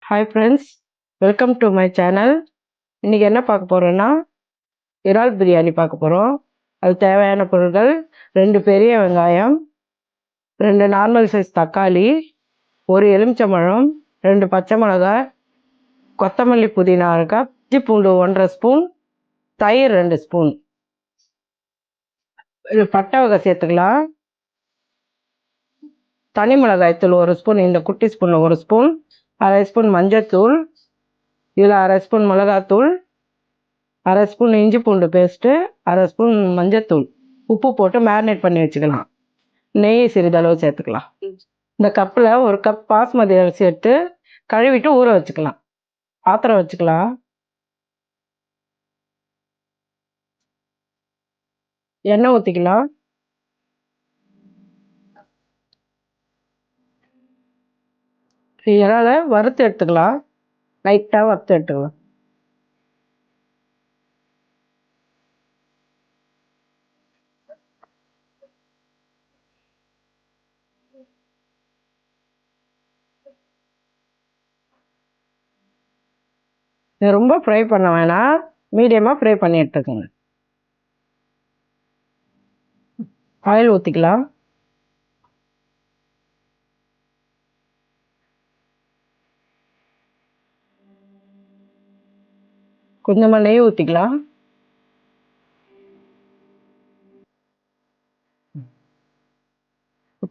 Hi friends, welcome to my channel. இன்றைக்கி என்ன பார்க்க போகிறோன்னா இறால் பிரியாணி பார்க்க போகிறோம். அது தேவையான பொருட்கள்: 2 பெரிய வெங்காயம், 2 நார்மல் சைஸ் தக்காளி, 1 எலுமிச்சம்பழம், 2 பச்சை மிளகாய், கொத்தமல்லி புதினா இருக்கா, இஞ்சி பூண்டு 1.5 ஸ்பூன், தயிர் 2 ஸ்பூன். பட்டை வகை சேர்த்துக்கலாம். தனி மிளகாய் தூள் 1 ஸ்பூன், இந்த குட்டி ஸ்பூனில் 1 ஸ்பூன், 1/2 ஸ்பூன் மஞ்சள்தூள், இதில் 1/2 ஸ்பூன் மிளகாத்தூள், 1/2 ஸ்பூன் இஞ்சி பூண்டு பேஸ்ட்டு, 1/2 ஸ்பூன் மஞ்சள்தூள், உப்பு போட்டு மேரினேட் பண்ணி வச்சுக்கலாம். நெய் சிறிதளவு சேர்த்துக்கலாம். இந்த கப்பில் 1 கப் பாஸ்மதி அரிசி எடுத்து கழுவிட்டு ஊற வச்சுக்கலாம். பாத்திரம் வச்சுக்கலாம். எண்ணெய் ஊற்றிக்கலாம். இறால வறுத்து எடுத்துக்கலாம். லைட்டாக வறுத்து எடுத்துக்கலாம். இது ரொம்ப ஃப்ரை பண்ண வேணாம், மீடியமாக ஃப்ரை பண்ணி எடுத்துக்கோங்க. ஆயில் ஊற்றிக்கலாம். கொஞ்சமாக நெய் ஊற்றிக்கலாம்.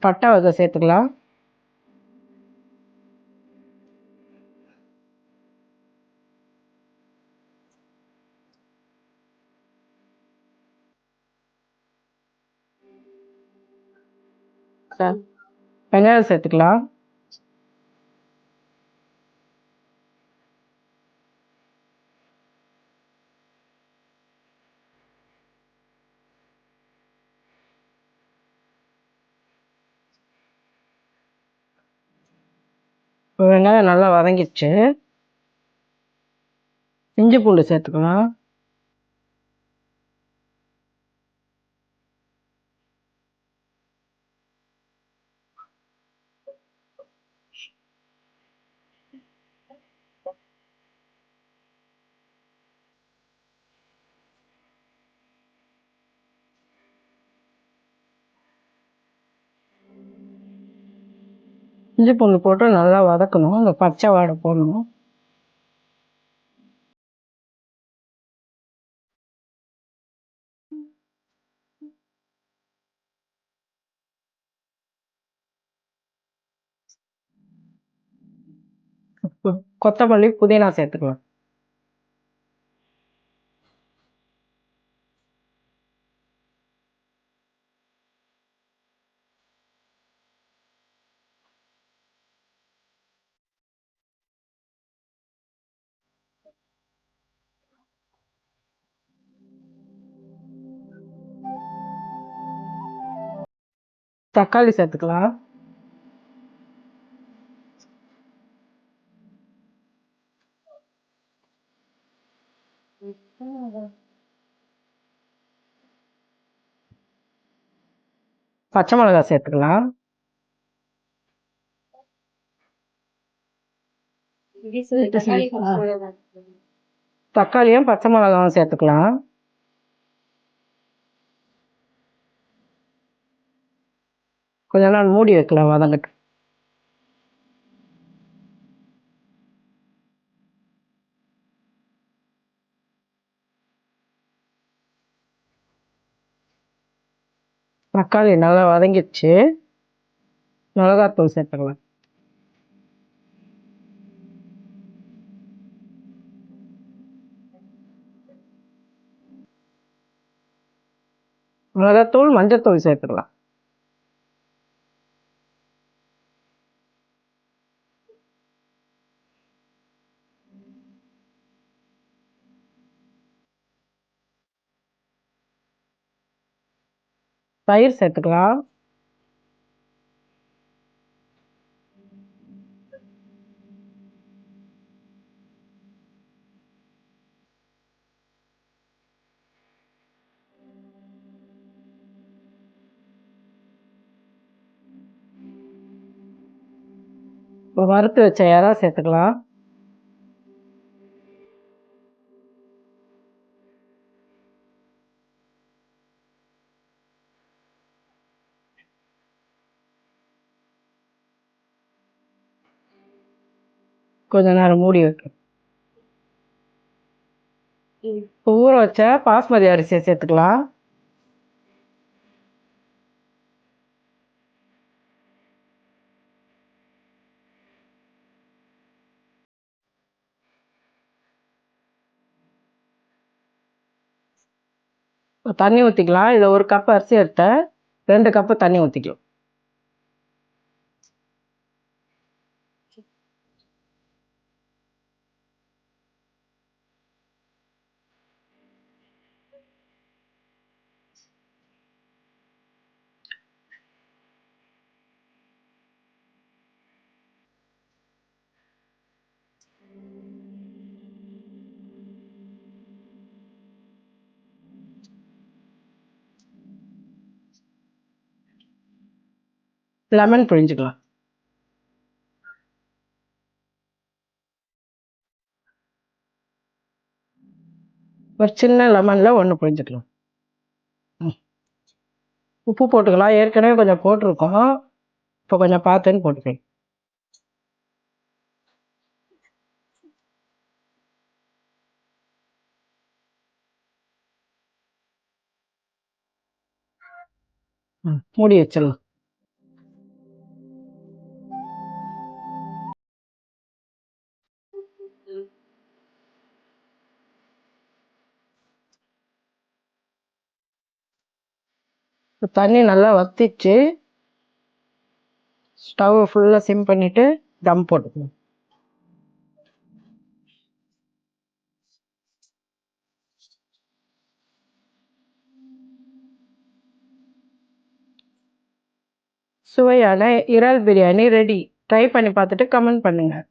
பட்டை வகை சேர்த்துக்கலாம். வெங்காயம் சேர்த்துக்கலாம். வெங்காயம் நல்லா வதங்கிடுச்சு. இஞ்சி பூண்டு சேர்த்துக்கலாம். இஞ்சி பூண்டு போட்டு நல்லா வதக்கணும். அந்த பச்சை வாடை போடணும். கொத்தமல்லி புதினா சேர்த்துக்கலாம். தக்காளி சேர்த்துக்கலாம். பச்சை மிளகாய் சேர்த்துக்கலாம். தக்காளியும் பச்சை மிளகாயும் சேர்த்துக்கலாம். கொஞ்ச நாள் மூடி வைக்கலாம் வதங்கட்டு. தக்காளி நல்லா வதங்கிடுச்சு. மிளகாத்தூள் சேர்த்துக்கலாம். மிளகாத்தூள் மஞ்சத்தூள் சேர்த்துக்கலாம். தயிர் சேர்த்துக்கலாம். வறுத்து வச்ச இறா சேர்த்துக்கலாம். கொஞ்ச நேரம் மூடி வைக்கணும். இப்போ ஊற வச்ச பாஸ்மதி அரிசியை சேர்த்துக்கலாம். தண்ணி ஊற்றிக்கலாம். இதில் 1 கப் அரிசி எடுத்தேன், 2 கப்பு தண்ணி ஊற்றிக்கலாம். லெமன் பிழிஞ்சுக்கலாம். ஒரு சின்ன லெமனில் 1 பிழிஞ்சுக்கலாம். உப்பு போட்டுக்கலாம். ஏற்கனவே கொஞ்சம் போட்டிருக்கோம், இப்போ கொஞ்சம் பார்த்துன்னு போட்டுக்கலாம். மூடி வச்சிடலாம். தண்ணி நல்லா வத்திச்சு. ஸ்டவ் ஃபுல்லாக சிம் பண்ணிவிட்டு தம் போட்டுக்கணும். சுவையான இறால் பிரியாணி ரெடி. ட்ரை பண்ணி பார்த்துட்டு கமெண்ட் பண்ணுங்கள்.